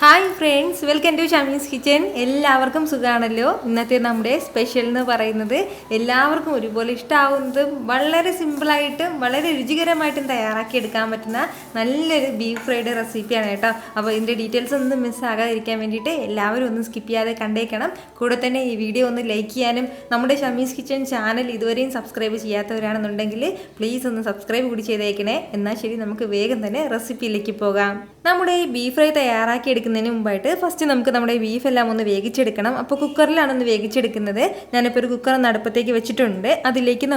Hi friends, welcome to Shamees kitchen. എല്ലാവർക്കും സുഖമാണല്ലോ. ഇന്നത്തെ നമ്മുടെ സ്പെഷ്യൽ എന്ന് പറയുന്നത് എല്ലാവർക്കും ഒരുപോലെ ഇഷ്ടമാവുന്നതും വളരെ സിമ്പിളായിട്ടും വളരെ രുചികരമായിട്ടും തയ്യാറാക്കി എടുക്കാൻ പറ്റുന്ന നല്ലൊരു ബീഫ് ഫ്രൈഡ് റെസിപ്പിയാണ് കേട്ടോ. അപ്പോൾ ഇതിൻ്റെ ഡീറ്റെയിൽസ് ഒന്നും മിസ്സാകാതിരിക്കാൻ വേണ്ടിയിട്ട് എല്ലാവരും ഒന്നും സ്കിപ്പ് ചെയ്യാതെ കണ്ടേക്കണം. കൂടെ തന്നെ ഈ വീഡിയോ ഒന്ന് ലൈക്ക് ചെയ്യാനും നമ്മുടെ ഷമീസ് കിച്ചൻ ചാനൽ ഇതുവരെയും സബ്സ്ക്രൈബ് ചെയ്യാത്തവരാണെന്നുണ്ടെങ്കിൽ പ്ലീസ് ഒന്ന് സബ്സ്ക്രൈബ് കൂടി ചെയ്തേക്കണേ. എന്നാൽ ശരി, നമുക്ക് വേഗം തന്നെ റെസിപ്പിയിലേക്ക് പോകാം. നമ്മുടെ ഈ ബീഫ് ഫ്രൈ തയ്യാറാക്കി എടുക്കുന്നതിന് മുമ്പായിട്ട് ഫസ്റ്റ് നമുക്ക് നമ്മുടെ ബീഫ് എല്ലാം ഒന്ന് വേവിച്ചെടുക്കണം. അപ്പോൾ കുക്കറിലാണ് ഒന്ന് വേവിച്ചെടുക്കുന്നത്. ഞാനിപ്പോൾ ഒരു കുക്കർ അടുപ്പത്തേക്ക് വെച്ചിട്ടുണ്ട്. അതിലേക്ക്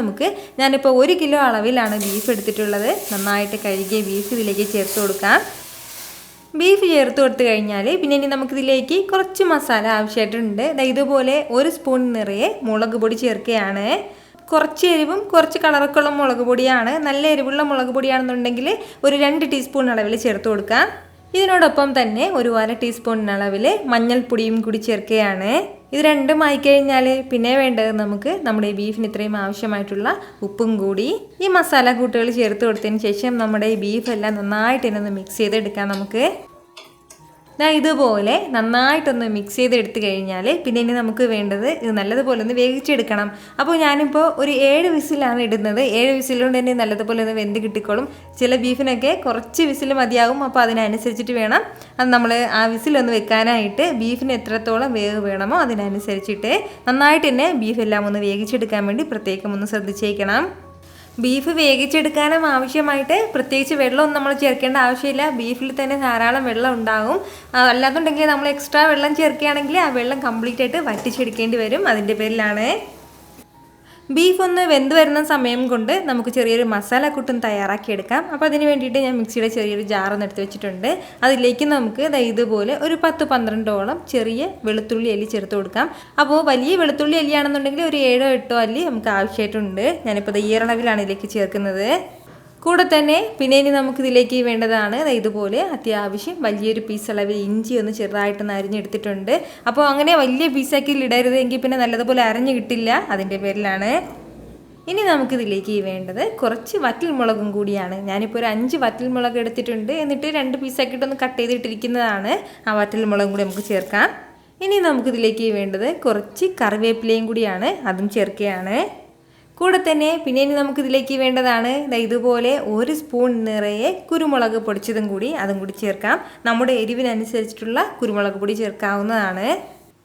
ഞാനിപ്പോൾ 1 കിലോ അളവിലാണ് ബീഫ് എടുത്തിട്ടുള്ളത്. നന്നായിട്ട് കഴുകിയ ബീഫ് ഇതിലേക്ക് ചേർത്ത് കൊടുക്കാം. ബീഫ് ചേർത്ത് കൊടുത്തു കഴിഞ്ഞാൽ പിന്നെ ഇനി നമുക്കിതിലേക്ക് കുറച്ച് മസാല ആവശ്യമായിട്ടുണ്ട്. ഇതുപോലെ 1 സ്പൂൺ നിറയെ മുളക് പൊടി ചേർക്കുകയാണ്. കുറച്ച് എരിവും കുറച്ച് കളറൊക്കെ ഉള്ള മുളക് പൊടിയാണ്. നല്ല എരിവുള്ള മുളക് പൊടിയാണെന്നുണ്ടെങ്കിൽ ഒരു 2 ടീസ്പൂൺ അളവിൽ ചേർത്ത് കൊടുക്കാം. ഇതിനോടൊപ്പം തന്നെ ഒരു 1/2 ടീസ്പൂൺ അളവിൽ മഞ്ഞൾപ്പൊടിയും കൂടി ചേർക്കുകയാണ്. ഇത് രണ്ടും ആയിക്കഴിഞ്ഞാൽ പിന്നെ വേണ്ടത് നമ്മുടെ ബീഫിന് ഇത്രയും ആവശ്യമായിട്ടുള്ള ഉപ്പും കൂടി ഈ മസാല കൂട്ടുകൾ ചേർത്ത് കൊടുത്തതിന് ശേഷം നമ്മുടെ ഈ ബീഫെല്ലാം നന്നായിട്ട് തന്നെ ഒന്ന് മിക്സ് ചെയ്തെടുക്കാം. ഇതുപോലെ നന്നായിട്ടൊന്ന് മിക്സ് ചെയ്തെടുത്ത് കഴിഞ്ഞാൽ പിന്നെ ഇനി നമുക്ക് വേണ്ടത് ഇത് നല്ലതുപോലെ ഒന്ന് വേവിച്ചെടുക്കണം. അപ്പോൾ ഞാനിപ്പോൾ ഒരു 7 വിസിലാണ് ഇടുന്നത്. 7 വിസിലുകൊണ്ട് തന്നെ നല്ലതുപോലെ ഒന്ന് വെന്ത് കിട്ടിക്കോളും. ചില ബീഫിനൊക്കെ കുറച്ച് വിസിൽ മതിയാകും. അപ്പോൾ അതിനനുസരിച്ചിട്ട് വേണം അത് നമ്മൾ ആ വിസിലൊന്ന് വെക്കാനായിട്ട്. ബീഫിന് എത്രത്തോളം വേവ് വേണമോ അതിനനുസരിച്ചിട്ട് നന്നായിട്ട് തന്നെ ബീഫെല്ലാം ഒന്ന് വേവിച്ചെടുക്കാൻ വേണ്ടി പ്രത്യേകം ഒന്ന് ശ്രദ്ധിച്ചേക്കണം. ബീഫ് വേവിച്ചെടുക്കാനും ആവശ്യമായിട്ട് പ്രത്യേകിച്ച് വെള്ളമൊന്നും നമ്മൾ ചേർക്കേണ്ട ആവശ്യമില്ല. ബീഫിൽ തന്നെ ധാരാളം വെള്ളം ഉണ്ടാകും. അല്ലാന്നുണ്ടെങ്കിൽ നമ്മൾ എക്സ്ട്രാ വെള്ളം ചേർക്കുകയാണെങ്കിൽ ആ വെള്ളം കംപ്ലീറ്റ് ആയിട്ട് വറ്റിച്ചെടുക്കേണ്ടി വരും. അതിൻ്റെ പേരിലാണ്. ബീഫ് ഒന്ന് വെന്ത് വരുന്ന സമയം കൊണ്ട് നമുക്ക് ചെറിയൊരു മസാല കൂട്ടും തയ്യാറാക്കിയെടുക്കാം. അപ്പോൾ അതിന് വേണ്ടിയിട്ട് ഞാൻ മിക്സിയുടെ ചെറിയൊരു ജാറൊന്ന് എടുത്ത് വെച്ചിട്ടുണ്ട്. അതിലേക്ക് ഇതുപോലെ ഒരു 10-12ഓളം ചെറിയ വെളുത്തുള്ളി അല്ലി ചേർത്ത് കൊടുക്കാം. അപ്പോൾ വലിയ വെളുത്തുള്ളി അല്ലിയാണെന്നുണ്ടെങ്കിൽ ഒരു 7-8 അല്ലി നമുക്ക് ആവശ്യമായിട്ടുണ്ട്. ഞാനിപ്പോൾ ഈ അളവിലാണ് ഇതിലേക്ക് ചേർക്കുന്നത്. കൂടെ തന്നെ പിന്നെ ഇനി നമുക്കിതിലേക്ക് വേണ്ടതാണ് ഇതുപോലെ അത്യാവശ്യം വലിയൊരു പീസ് അളവിൽ ഇഞ്ചി ഒന്ന് ചെറുതായിട്ടൊന്ന് അരിഞ്ഞെടുത്തിട്ടുണ്ട്. അപ്പോൾ അങ്ങനെ വലിയ പീസാക്കി ഇടരുത്, എങ്കിൽ പിന്നെ നല്ലതുപോലെ അരഞ്ഞു കിട്ടില്ല. അതിൻ്റെ പേരിലാണ്. ഇനി നമുക്കിതിലേക്ക് വേണ്ടത് കുറച്ച് വറ്റൽമുളകും കൂടിയാണ്. ഞാനിപ്പോൾ ഒരു 5 വറ്റൽമുളക് എടുത്തിട്ടുണ്ട്. എന്നിട്ട് 2 പീസാക്കിയിട്ടൊന്ന് കട്ട് ചെയ്തിട്ടിരിക്കുന്നതാണ്. ആ വറ്റൽമുളകും കൂടി നമുക്ക് ചേർക്കാം. ഇനി നമുക്കിതിലേക്ക് വേണ്ടത് കുറച്ച് കറിവേപ്പിലയും കൂടിയാണ്. അതും ചേർക്കുകയാണ്. കൂടെ തന്നെ പിന്നെ ഇനി നമുക്കിതിലേക്ക് വേണ്ടതാണ് ഇതുപോലെ 1 സ്പൂൺ നിറയെ കുരുമുളക് പൊടിച്ചതും കൂടി അതും കൂടി ചേർക്കാം. നമ്മുടെ എരിവിനനുസരിച്ചിട്ടുള്ള കുരുമുളക് പൊടി ചേർക്കാവുന്നതാണ്.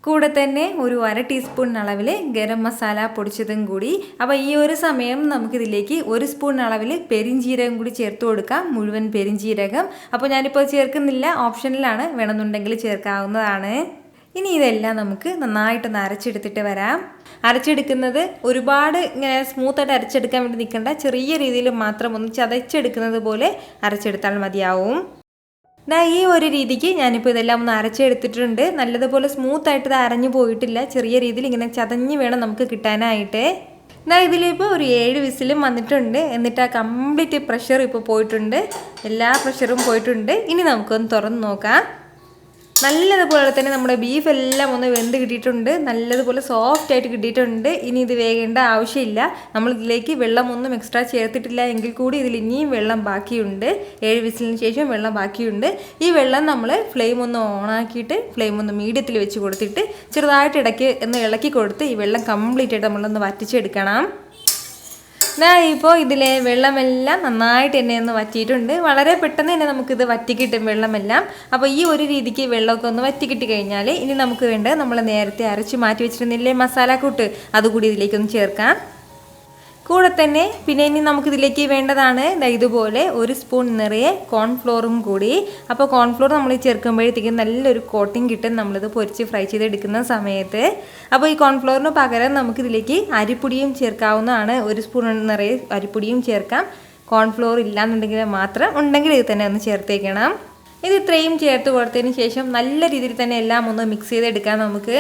കൂടെ തന്നെ ഒരു 1/2 ടീസ്പൂൺ അളവിൽ ഗരം മസാല പൊടിച്ചതും കൂടി. അപ്പോൾ ഈ ഒരു സമയം നമുക്കിതിലേക്ക് 1 സ്പൂൺ അളവിൽ പെരിഞ്ജീരകം കൂടി ചേർത്ത് കൊടുക്കാം. മുഴുവൻ പെരിഞ്ജീരകം. അപ്പോൾ ഞാനിപ്പോൾ ചേർക്കുന്നില്ല, ഓപ്ഷനിലാണ്, വേണമെന്നുണ്ടെങ്കിൽ ചേർക്കാവുന്നതാണ്. ഇനി ഇതെല്ലാം നമുക്ക് നന്നായിട്ടൊന്ന് അരച്ചെടുത്തിട്ട് വരാം. അരച്ചെടുക്കുന്നത് ഒരുപാട് ഇങ്ങനെ സ്മൂത്തായിട്ട് അരച്ചെടുക്കാൻ വേണ്ടി നിൽക്കേണ്ട. ചെറിയ രീതിയിൽ മാത്രം ഒന്ന് ചതച്ചെടുക്കുന്നത് പോലെ അരച്ചെടുത്താൽ മതിയാവും. ഈ ഒരു രീതിക്ക് ഞാനിപ്പോൾ ഇതെല്ലാം ഒന്ന് അരച്ചെടുത്തിട്ടുണ്ട്. നല്ലതുപോലെ സ്മൂത്തായിട്ട് ഇത് അരഞ്ഞു പോയിട്ടില്ല. ചെറിയ രീതിയിൽ ഇങ്ങനെ ചതഞ്ഞ് വേണം നമുക്ക് കിട്ടാനായിട്ട്. ഇതിലിപ്പോൾ ഒരു 7 വിസിലും വന്നിട്ടുണ്ട്. എന്നിട്ട് ആ കംപ്ലീറ്റ് പ്രഷർ ഇപ്പോൾ പോയിട്ടുണ്ട്. എല്ലാ പ്രഷറും പോയിട്ടുണ്ട്. ഇനി നമുക്കൊന്ന് തുറന്ന് നോക്കാം. നല്ലതുപോലെ തന്നെ നമ്മുടെ ബീഫ് എല്ലാം ഒന്ന് വെന്ത് കിട്ടിയിട്ടുണ്ട്. നല്ലതുപോലെ സോഫ്റ്റ് ആയിട്ട് കിട്ടിയിട്ടുണ്ട്. ഇനി ഇത് വേകേണ്ട ആവശ്യമില്ല. നമ്മളിതിലേക്ക് വെള്ളമൊന്നും എക്സ്ട്രാ ചേർത്തിട്ടില്ല എങ്കിൽ കൂടി ഇതിൽ ഇനിയും വെള്ളം ബാക്കിയുണ്ട്. 7 വിസിലിന് ശേഷം വെള്ളം ബാക്കിയുണ്ട്. ഈ വെള്ളം നമ്മൾ ഫ്ലെയിം ഒന്ന് ഓണാക്കിയിട്ട് ഫ്ലെയിം ഒന്ന് മീഡിയത്തിൽ വെച്ച് കൊടുത്തിട്ട് ചെറുതായിട്ട് ഇടയ്ക്ക് ഒന്ന് ഇളക്കി കൊടുത്ത് ഈ വെള്ളം കംപ്ലീറ്റ് ആയിട്ട് നമ്മളൊന്ന് വറ്റിച്ചെടുക്കണം. ഇപ്പോൾ ഇതിലെ വെള്ളമെല്ലാം നന്നായിട്ട് തന്നെ ഒന്ന് വറ്റിയിട്ടുണ്ട്. വളരെ പെട്ടെന്ന് തന്നെ നമുക്കിത് വറ്റിക്കിട്ടും വെള്ളമെല്ലാം. അപ്പോൾ ഈ ഒരു രീതിക്ക് വെള്ളമൊക്കെ ഒന്ന് വറ്റിക്കിട്ടി കഴിഞ്ഞാൽ ഇനി നമുക്ക് വേണ്ടത് നമ്മൾ നേരത്തെ അരച്ച് മാറ്റി വെച്ചിരുന്നില്ലേ മസാലക്കൂട്ട്, അതുകൂടി ഇതിലേക്കൊന്ന് ചേർക്കാം. കൂടെ തന്നെ പിന്നെ ഇനി നമുക്കിതിലേക്ക് വേണ്ടതാണ് ഇതുപോലെ 1 സ്പൂൺ നിറയെ കോൺഫ്ലോറും കൂടി. അപ്പോൾ കോൺഫ്ലോർ നമ്മൾ ചേർക്കുമ്പോഴത്തേക്കും നല്ലൊരു കോട്ടിങ് കിട്ടും നമ്മളിത് പൊരിച്ച് ഫ്രൈ ചെയ്തെടുക്കുന്ന സമയത്ത്. അപ്പോൾ ഈ കോൺഫ്ലോറിന് പകരം നമുക്കിതിലേക്ക് അരിപ്പൊടിയും ചേർക്കാവുന്നതാണ്. 1 സ്പൂൺ നിറയെ അരിപ്പൊടിയും ചേർക്കാം. കോൺഫ്ലോർ ഇല്ലാന്നുണ്ടെങ്കിൽ മാത്രം, ഉണ്ടെങ്കിൽ ഇത് തന്നെ ഒന്ന് ചേർത്തേക്കണം. ഇത് ഇത്രയും ചേർത്ത് കൊടുത്തതിന് ശേഷം നല്ല രീതിയിൽ തന്നെ എല്ലാം ഒന്ന് മിക്സ് ചെയ്തെടുക്കാം. നമുക്ക്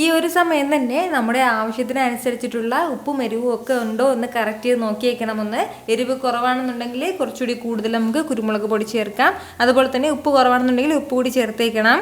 ഈ ഒരു സമയം തന്നെ നമ്മുടെ ആവശ്യത്തിനനുസരിച്ചിട്ടുള്ള ഉപ്പും എരിവും ഒക്കെ ഉണ്ടോ എന്ന് കറക്റ്റ് ചെയ്ത് നോക്കിയേക്കണമെന്ന്. എരിവ് കുറവാണെന്നുണ്ടെങ്കിൽ കുറച്ചുകൂടി കൂടുതൽ നമുക്ക് കുരുമുളക് പൊടി ചേർക്കാം. അതുപോലെ തന്നെ ഉപ്പ് കുറവാണെന്നുണ്ടെങ്കിൽ ഉപ്പ് കൂടി ചേർത്തേക്കണം.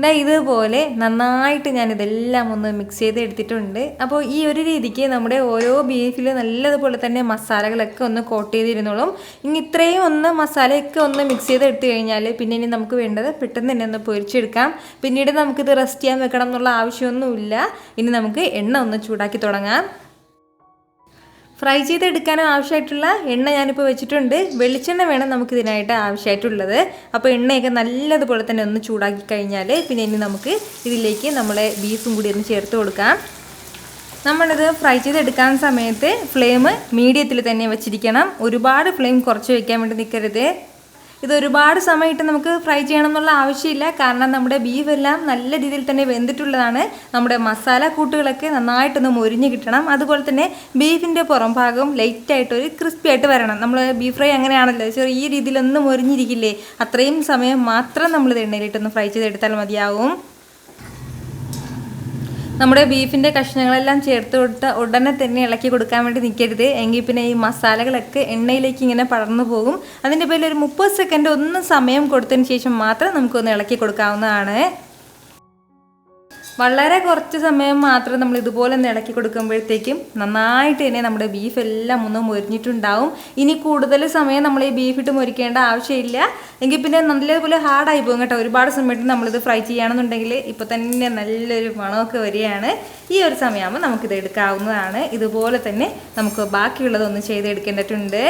ദാ ഇതുപോലെ നന്നായിട്ട് ഞാനിതെല്ലാം ഒന്ന് മിക്സ് ചെയ്ത് എടുത്തിട്ടുണ്ട്. അപ്പോൾ ഈ ഒരു രീതിക്ക് നമ്മുടെ ഓരോ ബീഫിൽ നല്ലതുപോലെ തന്നെ മസാലകളൊക്കെ ഒന്ന് കോട്ട് ചെയ്തിരുന്നോളും. ഇനി ഇത്രയും ഒന്ന് മസാലയൊക്കെ ഒന്ന് മിക്സ് ചെയ്ത് എടുത്തു കഴിഞ്ഞാൽ പിന്നെ ഇനി നമുക്ക് വേണ്ടത് പെട്ടെന്ന് തന്നെ ഒന്ന് പൊരിച്ചെടുക്കാം. പിന്നീട് നമുക്കിത് റെസ്റ്റ് ചെയ്യാൻ വെക്കണം എന്നുള്ള ആവശ്യമൊന്നുമില്ല. ഇനി നമുക്ക് എണ്ണ ഒന്ന് ചൂടാക്കി തുടങ്ങാം. ഫ്രൈ ചെയ്തെടുക്കാനും ആവശ്യമായിട്ടുള്ള എണ്ണ ഞാനിപ്പോൾ വെച്ചിട്ടുണ്ട്. വെളിച്ചെണ്ണ വേണം നമുക്കിതിനായിട്ട് ആവശ്യമായിട്ടുള്ളത്. അപ്പോൾ എണ്ണയൊക്കെ നല്ലതുപോലെ തന്നെ ഒന്ന് ചൂടാക്കി കഴിഞ്ഞാൽ പിന്നെ ഇനി നമുക്ക് ഇതിലേക്ക് നമ്മളെ ബീഫും കൂടി ഒന്ന് ചേർത്ത് കൊടുക്കാം. നമ്മളിത് ഫ്രൈ ചെയ്തെടുക്കാൻ സമയത്ത് ഫ്ലെയിം മീഡിയത്തിൽ തന്നെ വെച്ചിരിക്കണം. ഒരുപാട് ഫ്ലെയിം കുറച്ച് വയ്ക്കാൻ വേണ്ടി നിൽക്കരുത്. ഇത് ഒരുപാട് സമയമായിട്ട് നമുക്ക് ഫ്രൈ ചെയ്യണം എന്നുള്ള ആവശ്യമില്ല. കാരണം നമ്മുടെ ബീഫെല്ലാം നല്ല രീതിയിൽ തന്നെ വെന്തിട്ടുള്ളതാണ്. നമ്മുടെ മസാല കൂട്ടുകളൊക്കെ നന്നായിട്ടൊന്ന് മൊരിഞ്ഞ് കിട്ടണം. അതുപോലെ തന്നെ ബീഫിൻ്റെ പുറം ഭാഗം ലൈറ്റായിട്ടൊരു ക്രിസ്പി ആയിട്ട് വരണം. നമ്മൾ ബീഫ് ഫ്രൈ അങ്ങനെയാണല്ലോ, ചെറിയ രീതിയിലൊന്ന് മൊരിഞ്ഞിരിക്കില്ലേ, അത്രയും സമയം മാത്രം നമ്മളിത് എണ്ണയിലിട്ടൊന്ന് ഫ്രൈ ചെയ്തെടുത്താൽ മതിയാവും. നമ്മുടെ ബീഫിൻ്റെ കഷ്ണങ്ങളെല്ലാം ചേർത്ത് കൊടുത്ത ഉടനെ തന്നെ ഇളക്കി കൊടുക്കാൻ വേണ്ടി നിൽക്കരുത്. എങ്കിൽ പിന്നെ ഈ മസാലകളൊക്കെ എണ്ണയിലേക്ക് ഇങ്ങനെ പടർന്നു പോകും. അതിൻ്റെ പേരിൽ ഒരു 30 സെക്കൻഡ് ഒന്ന് സമയം കൊടുത്തതിന് ശേഷം മാത്രം നമുക്കൊന്ന് ഇളക്കി കൊടുക്കാവുന്നതാണ്. വളരെ കുറച്ച് സമയം മാത്രം നമ്മൾ ഇതുപോലെ ഒന്ന് ഇളക്കി കൊടുക്കുമ്പോഴത്തേക്കും നന്നായിട്ട് തന്നെ നമ്മുടെ ബീഫ് എല്ലാം ഒന്ന് മൊരിഞ്ഞിട്ടുണ്ടാവും. ഇനി കൂടുതൽ സമയം നമ്മൾ ഈ ബീഫിട്ട് മൊരിക്കേണ്ട ആവശ്യമില്ല. എങ്കിൽ പിന്നെ നല്ലതുപോലെ ഹാർഡായി പോകും കേട്ടോ. ഒരുപാട് സമയത്ത് നമ്മളിത് ഫ്രൈ ചെയ്യുകയാണെന്നുണ്ടെങ്കിൽ ഇപ്പോൾ തന്നെ നല്ലൊരു മണമൊക്കെ വരികയാണ്. ഈ ഒരു സമയമാകുമ്പോൾ നമുക്കിത് എടുക്കാവുന്നതാണ്. ഇതുപോലെ തന്നെ നമുക്ക് ബാക്കിയുള്ളതൊന്ന് ചെയ്തെടുക്കേണ്ടതുണ്ട്.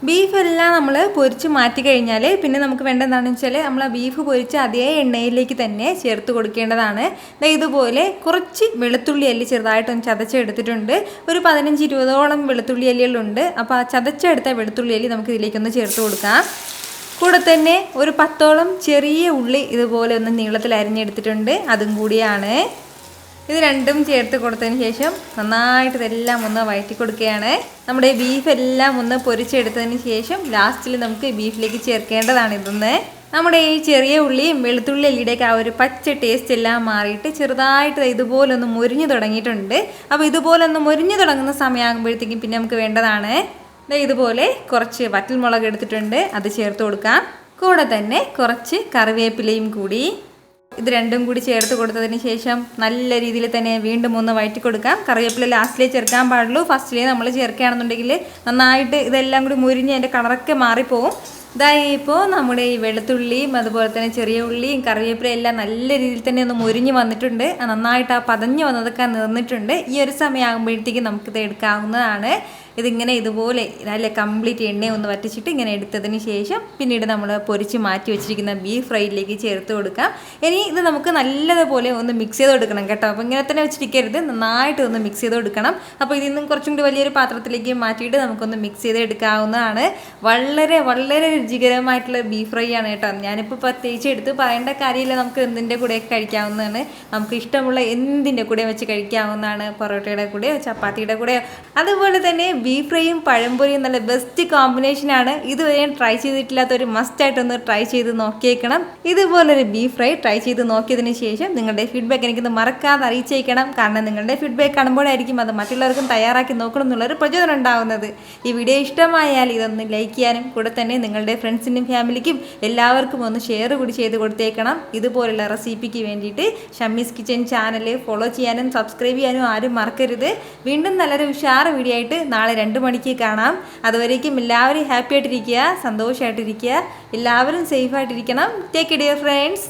ബീഫെല്ലാം നമ്മൾ പൊരിച്ച് മാറ്റി കഴിഞ്ഞാൽ പിന്നെ നമുക്ക് വേണ്ട എന്താണെന്ന് വെച്ചാൽ നമ്മൾ ആ ബീഫ് പൊരിച്ച് അതേ എണ്ണയിലേക്ക് തന്നെ ചേർത്ത് കൊടുക്കേണ്ടതാണ്. ഇതുപോലെ കുറച്ച് വെളുത്തുള്ളി അല്ലി ചെറുതായിട്ടൊന്ന് ചതച്ചെടുത്തിട്ടുണ്ട്. ഒരു 15-20ഓളം വെളുത്തുള്ളി അല്ലികളുണ്ട്. അപ്പോൾ ആ ചതച്ചെടുത്ത വെളുത്തുള്ളി അല്ലി നമുക്ക് ഇതിലേക്കൊന്ന് ചേർത്ത് കൊടുക്കാം. കൂടെ തന്നെ ഒരു 10ഓളം ചെറിയ ഉള്ളി ഇതുപോലെ ഒന്ന് നീളത്തിൽ അരിഞ്ഞെടുത്തിട്ടുണ്ട്. അതും കൂടിയാണ്. ഇത് രണ്ടും ചേർത്ത് കൊടുത്തതിന് ശേഷം നന്നായിട്ട് ഇതെല്ലാം ഒന്ന് വഴറ്റി കൊടുക്കുകയാണ്. നമ്മുടെ ബീഫെല്ലാം ഒന്ന് പൊരിച്ചെടുത്തതിന് ശേഷം ലാസ്റ്റിൽ നമുക്ക് ബീഫിലേക്ക് ചേർക്കേണ്ടതാണ് ഇതൊന്ന്. നമ്മുടെ ഈ ചെറിയ ഉള്ളിയും വെളുത്തുള്ളി അല്ലിയുടെയൊക്കെ ആ ഒരു പച്ച ടേസ്റ്റ് എല്ലാം മാറിയിട്ട് ചെറുതായിട്ട് ഇതുപോലെ ഒന്ന് മൊരിഞ്ഞു തുടങ്ങിയിട്ടുണ്ട്. അപ്പോൾ ഇതുപോലെ ഒന്ന് മൊരിഞ്ഞു തുടങ്ങുന്ന സമയമാകുമ്പോഴത്തേക്കും പിന്നെ നമുക്ക് വേണ്ടതാണ് ഇതുപോലെ കുറച്ച് വറ്റൽമുളക് എടുത്തിട്ടുണ്ട്, അത് ചേർത്ത് കൊടുക്കാം. കൂടെ തന്നെ കുറച്ച് കറിവേപ്പിലയും കൂടി. ഇത് രണ്ടും കൂടി ചേർത്ത് കൊടുത്തതിന് ശേഷം നല്ല രീതിയിൽ തന്നെ വീണ്ടും ഒന്ന് വഴറ്റി കൊടുക്കാം. കറിവേപ്പില ലാസ്റ്റിലേ ചേർക്കാൻ പാടുള്ളൂ. ഫസ്റ്റിലേ നമ്മൾ ചേർക്കുകയാണെന്നുണ്ടെങ്കിൽ നന്നായിട്ട് ഇതെല്ലാം കൂടി മുരിഞ്ഞ് അതിൻ്റെ കളറൊക്കെ മാറിപ്പോവും. ഇതായി ഇപ്പോൾ നമ്മുടെ ഈ വെളുത്തുള്ളിയും അതുപോലെ തന്നെ ചെറിയ ഉള്ളിയും കറിവേപ്പിലയും എല്ലാം നല്ല രീതിയിൽ തന്നെ ഒന്ന് മുരിഞ്ഞ് വന്നിട്ടുണ്ട്. നന്നായിട്ട് ആ പതഞ്ഞ് വന്നതൊക്കെ നിന്നിട്ടുണ്ട്. ഈ ഒരു സമയമാകുമ്പോഴത്തേക്കും നമുക്കിത് എടുക്കാവുന്നതാണ്. ഇതിങ്ങനെ ഇതുപോലെ നല്ല കംപ്ലീറ്റ് എണ്ണ ഒന്ന് വറ്റിച്ചിട്ട് ഇങ്ങനെ എടുത്തതിന് ശേഷം പിന്നീട് നമ്മൾ പൊരിച്ച് മാറ്റി വെച്ചിരിക്കുന്ന ബീഫ് ഫ്രൈയിലേക്ക് ചേർത്ത് കൊടുക്കാം. ഇനി ഇത് നമുക്ക് നല്ലതുപോലെ ഒന്ന് മിക്സ് ചെയ്ത് കൊടുക്കണം കേട്ടോ. അപ്പോൾ ഇങ്ങനെ തന്നെ വെച്ചിരിക്കരുത്, നന്നായിട്ട് ഒന്ന് മിക്സ് ചെയ്ത് കൊടുക്കണം. അപ്പോൾ ഇതിൽ നിന്നും കുറച്ചും കൂടി വലിയൊരു പാത്രത്തിലേക്ക് മാറ്റിയിട്ട് നമുക്കൊന്ന് മിക്സ് ചെയ്ത് എടുക്കാവുന്നതാണ്. വളരെ വളരെ രുചികരമായിട്ടുള്ള ബീഫ് ഫ്രൈ ആണ് കേട്ടോ. ഞാനിപ്പോൾ പ്രത്യേകിച്ച് എടുത്ത് പറയേണ്ട കാര്യമില്ല. നമുക്ക് എന്തിൻ്റെ കൂടെയൊക്കെ കഴിക്കാവുന്നതാണ്. നമുക്ക് ഇഷ്ടമുള്ള എന്തിൻ്റെ കൂടെ വെച്ച് കഴിക്കാവുന്നതാണ്. പൊറോട്ടയുടെ കൂടെയോ ചപ്പാത്തിയുടെ കൂടെയോ. അതുപോലെ തന്നെ ബീഫ് ഫ്രൈയും പഴംപൊരിയും നല്ല ബെസ്റ്റ് കോമ്പിനേഷനാണ്. ഇതുവരെ ട്രൈ ചെയ്തിട്ടില്ലാത്തൊരു മസ്റ്റായിട്ടൊന്ന് ട്രൈ ചെയ്ത് നോക്കിയേക്കണം. ഇതുപോലൊരു ബീഫ് ഫ്രൈ ട്രൈ ചെയ്ത് നോക്കിയതിന് ശേഷം നിങ്ങളുടെ ഫീഡ്ബാക്ക് എനിക്കൊന്ന് മറക്കാതെ അറിയിച്ചേക്കണം. കാരണം നിങ്ങളുടെ ഫീഡ്ബാക്ക് കാണുമ്പോഴായിരിക്കും അത് മറ്റുള്ളവർക്കും തയ്യാറാക്കി നോക്കണം എന്നുള്ളൊരു പ്രചോദനം ഉണ്ടാവുന്നത്. ഈ വീഡിയോ ഇഷ്ടമായാൽ ഇതൊന്ന് ലൈക്ക് ചെയ്യാനും കൂടെ തന്നെ നിങ്ങളുടെ ഫ്രണ്ട്സിനും ഫാമിലിക്കും എല്ലാവർക്കും ഒന്ന് ഷെയർ കൂടി ചെയ്ത് കൊടുത്തേക്കണം. ഇതുപോലുള്ള റെസിപ്പിക്ക് വേണ്ടിയിട്ട് ഷമ്മീസ് കിച്ചൻ ചാനൽ ഫോളോ ചെയ്യാനും സബ്സ്ക്രൈബ് ചെയ്യാനും ആരും മറക്കരുത്. വീണ്ടും നല്ലൊരു ഉഷാറ് വീഡിയോ ആയിട്ട് നാളെ 2 മണിക്ക് കാണാം. അതുവരേക്കും എല്ലാവരും ഹാപ്പി ആയിട്ടിരിക്കുക, സന്തോഷമായിട്ടിരിക്കുക, എല്ലാവരും സേഫ് ആയിട്ടിരിക്കണം. Take care dear friends.